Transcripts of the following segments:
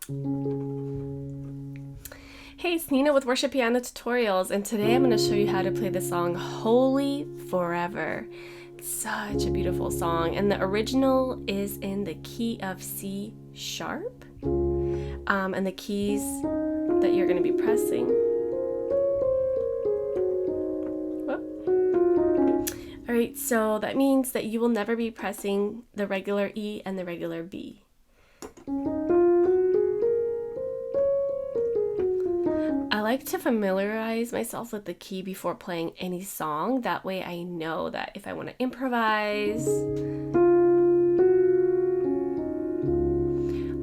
Hey, it's Nina with Worship Piano Tutorials, and today I'm going to show you how to play the song Holy Forever. It's such a beautiful song, and the original is in the key of C sharp, and the keys that you're going to be pressing. Alright, so that means that you will never be pressing the regular E and the regular B. I like to familiarize myself with the key before playing any song. That way I know that if I want to improvise,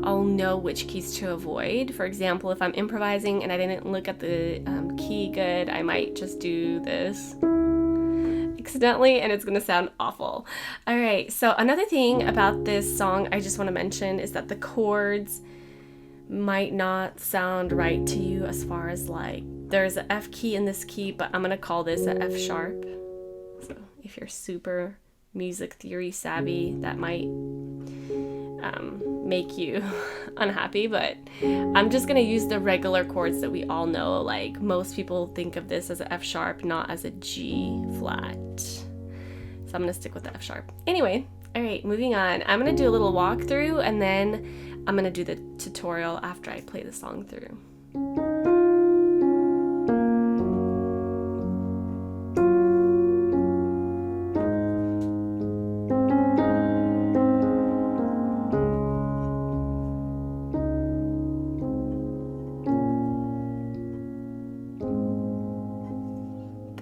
I'll know which keys to avoid. For example, if I'm improvising and I didn't look at the key good, I might just do this accidentally and it's going to sound awful. Alright, so another thing about this song I just want to mention is that the chords might not sound right to you, as far as like there's an F key in this key, but I'm gonna call this an F sharp. So if you're super music theory savvy, that might make you unhappy, but I'm just gonna use the regular chords that we all know. Like most people think of this as an F sharp, not as a G flat. So I'm gonna stick with the F sharp. Anyway, all right, moving on. I'm gonna do a little walkthrough and then I'm gonna do the tutorial after I play the song through.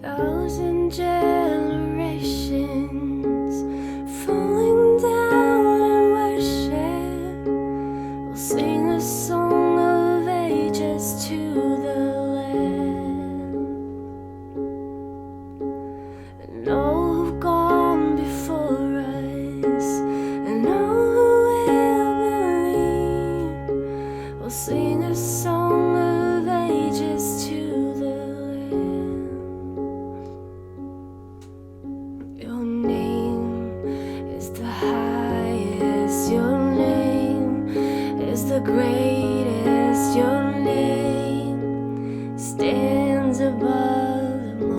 Thousand generations falling down in worship will sing a song of ages to the Lamb. And all who've gone before us, and all who will believe, will sing a song of ages to the Lamb. Your name is the highest, your name is the greatest, your name stands above them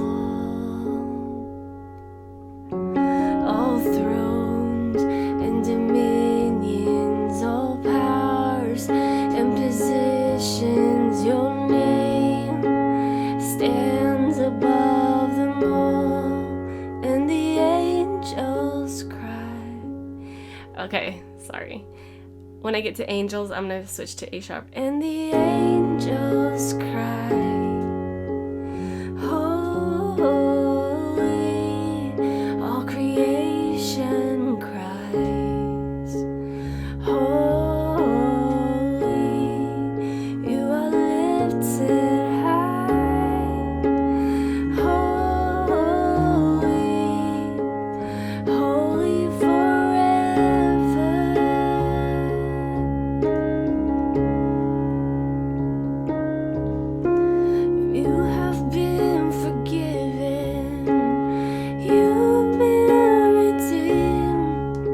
all thrones and dominions, all powers and positions, your name stands above them all, and the angels cry. Okay, sorry. When I get to angels, I'm going to switch to A sharp. And the angels cry, holy, all creation cries, holy, you are lifted high, holy, holy forever. You have been forgiven, you've been redeemed.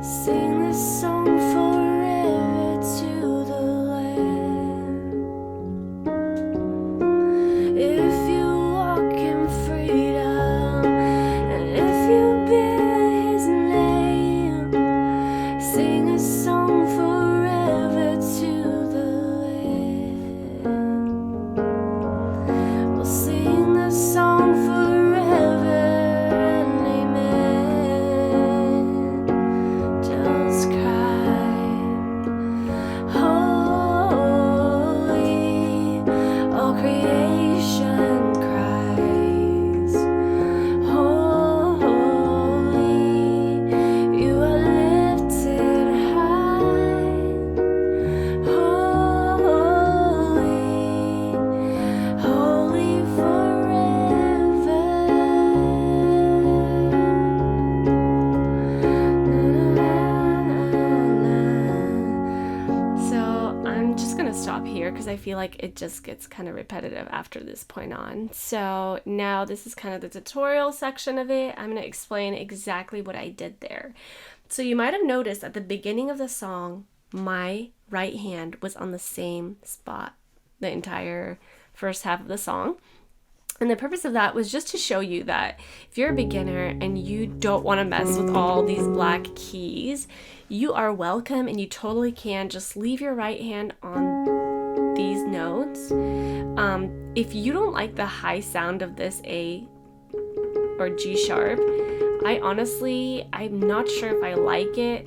Sing this song forever to the Lamb. If you walk in freedom, and if you bear His name, sing a song forever to the Lamb. We'll sing the song forever and amen. Just cry, holy, all creation cries, holy, you are lifted high, holy, holy forever. So I'm just gonna stop here because I feel like it just gets kind of repetitive after this point on. So now this is kind of the tutorial section of it. I'm gonna explain exactly what I did there. So you might have noticed at the beginning of the song, my right hand was on the same spot the entire first half of the song. And the purpose of that was just to show you that if you're a beginner and you don't want to mess with all these black keys, you are welcome and you totally can just leave your right hand on these notes. If you don't like the high sound of this A or G sharp, I'm not sure if I like it,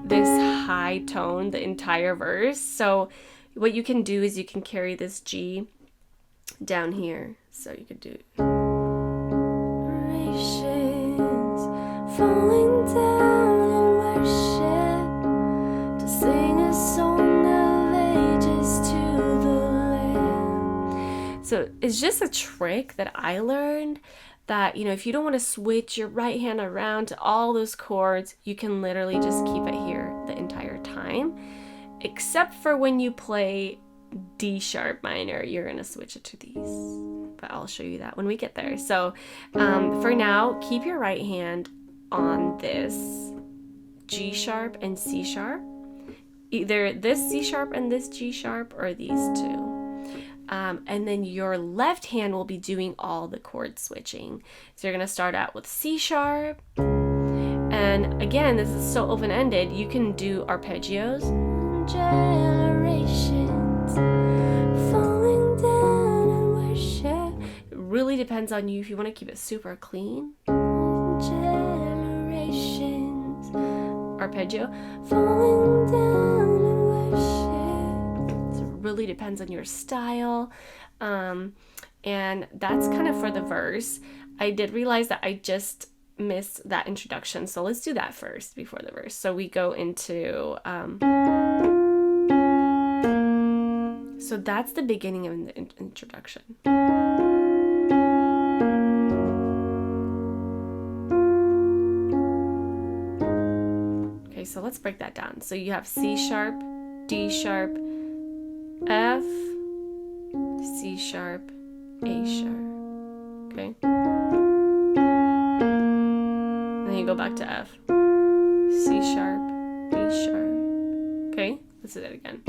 this high tone, the entire verse. So what you can do is you can carry this G down here. So you could do falling down in worship to sing a song of ages to the Lamb. So it's just a trick that I learned that, if you don't want to switch your right hand around to all those chords, you can literally just keep it here the entire time, except for when you play D sharp minor, you're going to switch it to these. But I'll show you that when we get there. So for now, keep your right hand on this G sharp and C sharp. Either this C sharp and this G sharp or these two. And then your left hand will be doing all the chord switching. So you're going to start out with C sharp. And again, this is so open-ended. You can do arpeggios. Generations falling down and worship. It really depends on you if you want to keep it super clean. Generations arpeggio falling down and worship. So it really depends on your style. And that's kind of for the verse. I did realize that I just missed that introduction, so let's do that first before the verse. So we go into so that's the beginning of the introduction. Okay, so let's break that down. So you have C sharp, D sharp, F, C sharp, A sharp. Okay. Then you go back to F, C sharp, D sharp. Okay, let's do that again.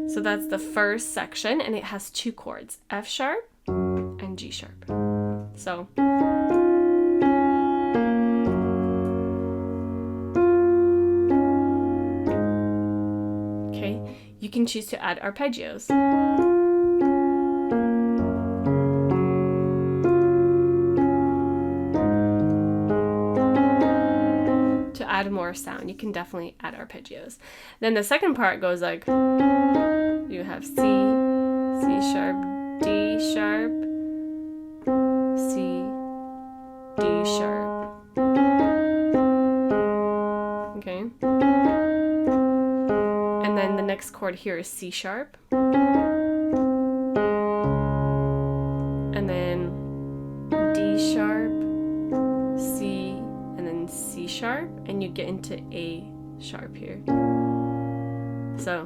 So that's the first section, and it has two chords, F sharp and G sharp. So okay, you can choose to add arpeggios. Add more sound, you can definitely add arpeggios. Then the second part goes like, you have C, C sharp, D sharp, C, D sharp. Okay. And then the next chord here is C sharp. And then D sharp, C, and then C sharp, and you get into A sharp here. So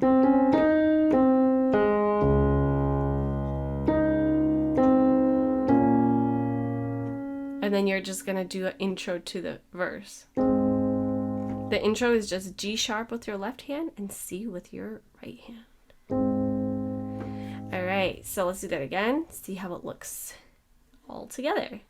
and then you're just gonna do an intro to the verse. The intro is just G sharp with your left hand and C with your right hand. All right, so let's do that again. See how it looks all together.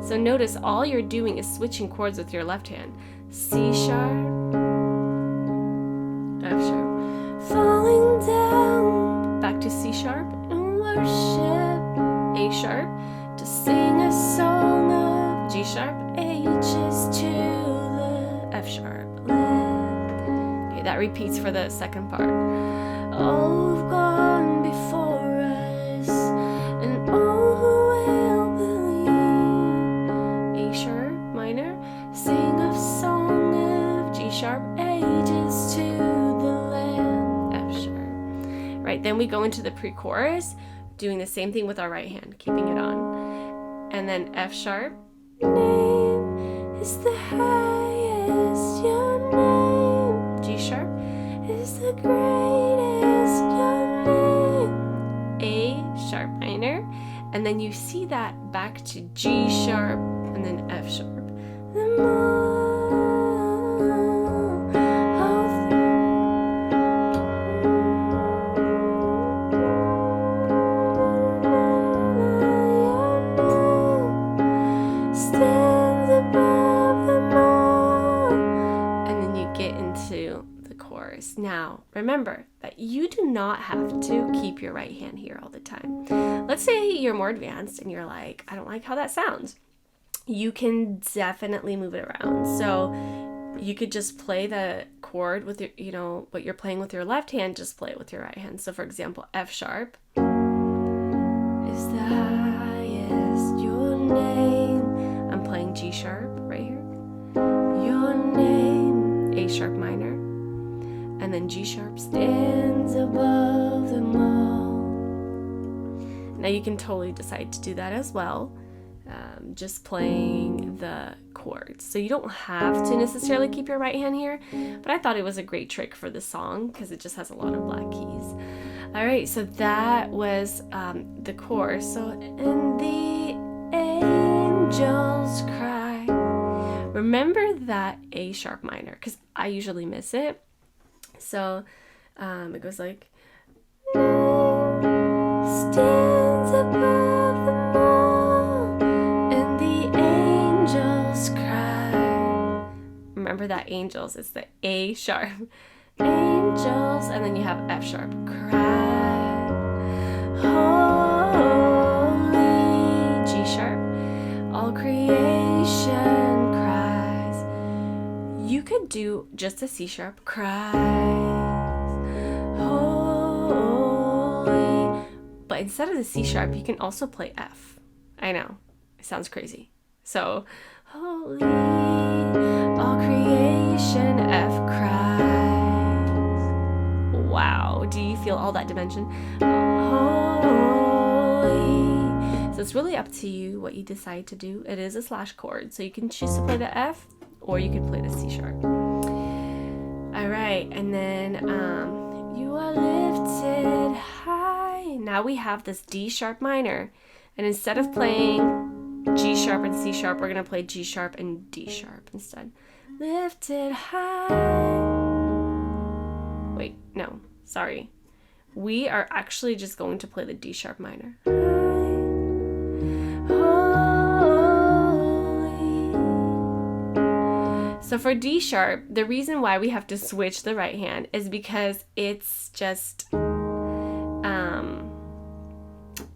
So notice all you're doing is switching chords with your left hand. C sharp, F sharp, falling down, back to C sharp, and worship, A sharp, to sing a song of G sharp, H's to the F sharp. Okay, that repeats for the second part. Oh, we've gone before us, and oh, who will believe? A sharp, minor. Sing a song of G sharp ages to the land, F sharp. Right, then we go into the pre-chorus, doing the same thing with our right hand, keeping it on. And then F sharp. Name is the highest, your name. G sharp is the greatest, your name. A sharp minor. And then you see that back to G sharp and then F sharp. The stands above them all. And then you get into the chorus. Now, remember that you do not have to keep your right hand here all the time. Let's say you're more advanced and you're like, I don't like how that sounds. You can definitely move it around. So you could just play the chord with your, what you're playing with your left hand, just play it with your right hand. So for example, F sharp is the highest, your name. I'm playing G sharp right here. Your name, A sharp minor. And then G sharp stands above them all. Now you can totally decide to do that as well, just playing the chords. So you don't have to necessarily keep your right hand here, but I thought it was a great trick for the song because it just has a lot of black keys. All right, so that was the chorus. So, and the angels cry. Remember that A sharp minor, because I usually miss it. So it goes like, stands above them all, and the angels cry. Remember that angels, it's the A sharp. Angels, and then you have F sharp. Cry. Holy, G sharp. All creation cries. You could do just a C sharp. Cries. Holy. But instead of the C sharp, you can also play F. I know, it sounds crazy. So, holy, all creation, F cries. Wow, do you feel all that dimension? Holy. So it's really up to you what you decide to do. It is a slash chord, so you can choose to play the F or you can play the C sharp. All right, and then you are lifted high. Now we have this D sharp minor, and instead of playing G sharp and C sharp, we're gonna play G sharp and D sharp instead. Lifted high. Wait, no, sorry. We are actually just going to play the D sharp minor. So for D sharp, the reason why we have to switch the right hand is because it's just,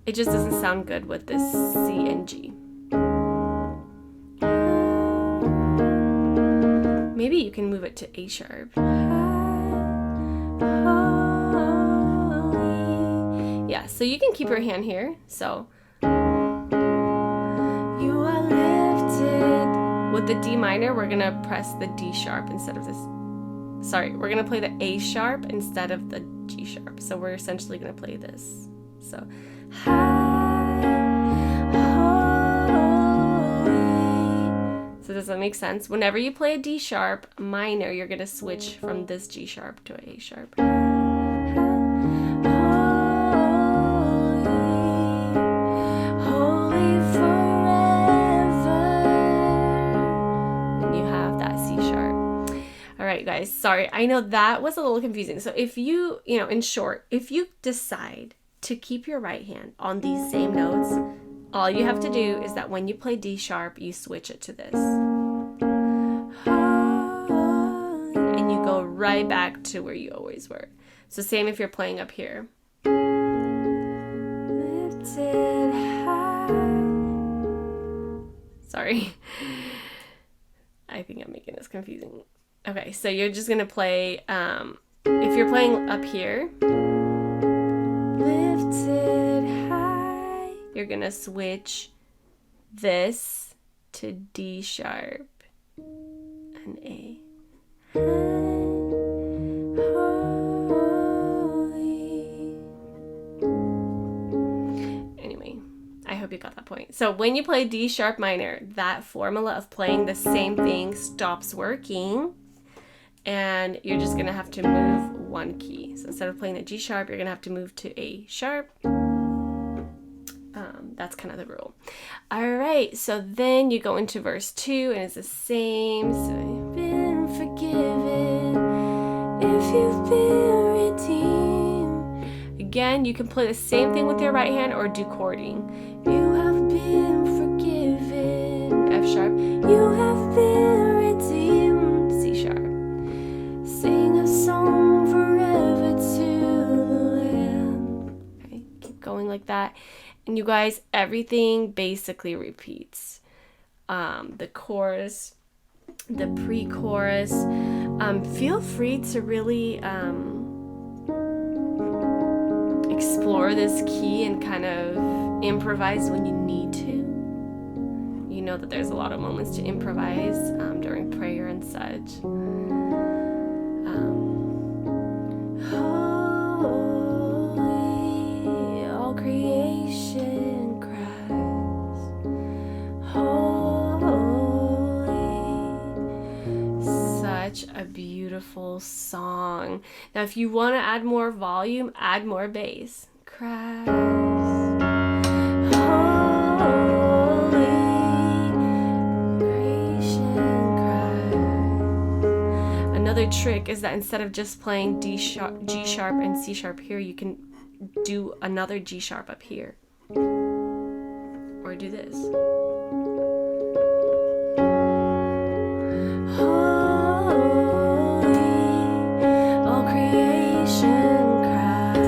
it just doesn't sound good with this C and G. Maybe you can move it to A sharp. Yeah, so you can keep your hand here. So you are lifted. With the D minor, we're gonna press the D sharp instead of this. Sorry, we're gonna play the A sharp instead of the G sharp. So we're essentially gonna play this. So high, holy. So does that make sense? Whenever you play a D sharp minor, you're gonna switch from this G sharp to A sharp. Alright guys, sorry, I know that was a little confusing. So if you, in short, if you decide to keep your right hand on these same notes, all you have to do is that when you play D sharp, you switch it to this. And you go right back to where you always were. So same if you're playing up here. Lifted high. Sorry. I think I'm making this confusing. Okay, so you're just gonna play, if you're playing up here, lifted high, you're gonna switch this to D sharp. and A. Anyway, I hope you got that point. So when you play D sharp minor, that formula of playing the same thing stops working, and you're just gonna have to move one key. So instead of playing the G sharp, you're gonna have to move to A sharp. That's kind of the rule. All right, so then you go into verse 2, and it's the same. So you've been forgiven if you've been redeemed. Again, you can play the same thing with your right hand or do chording. You have been forgiven, F sharp. You have been redeemed, C sharp. Sing a song forever to the Lamb. Okay, keep going like that. And you guys, everything basically repeats. The chorus, the pre-chorus. Feel free to really explore this key and kind of improvise when you need to. You know that there's a lot of moments to improvise during prayer and such. Holy, all creation cries, holy. Such a beautiful song. Now, if you want to add more volume, add more bass. Cries, holy, creation cries. Another trick is that instead of just playing D sharp, G sharp, and C sharp here, you can do another G sharp up here. Or do this. Holy, all creation cries,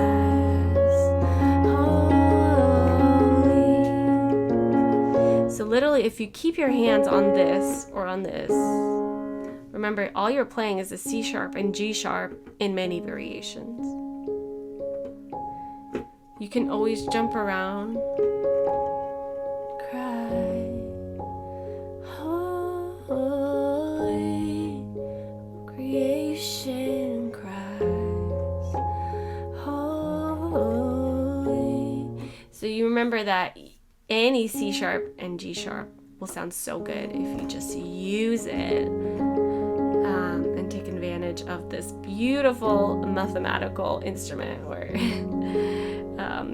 holy. So literally, if you keep your hands on this or on this, remember, all you're playing is a C sharp and G sharp in many variations. You can always jump around. Cry, holy, creation cries, holy. So you remember that any C sharp and G sharp will sound so good if you just use it. And take advantage of this beautiful mathematical instrument where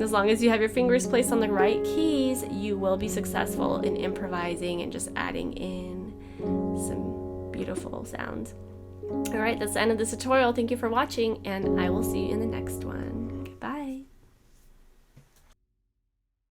as long as you have your fingers placed on the right keys, you will be successful in improvising and just adding in some beautiful sounds. All right, that's the end of this tutorial. Thank you for watching, and I will see you in the next one.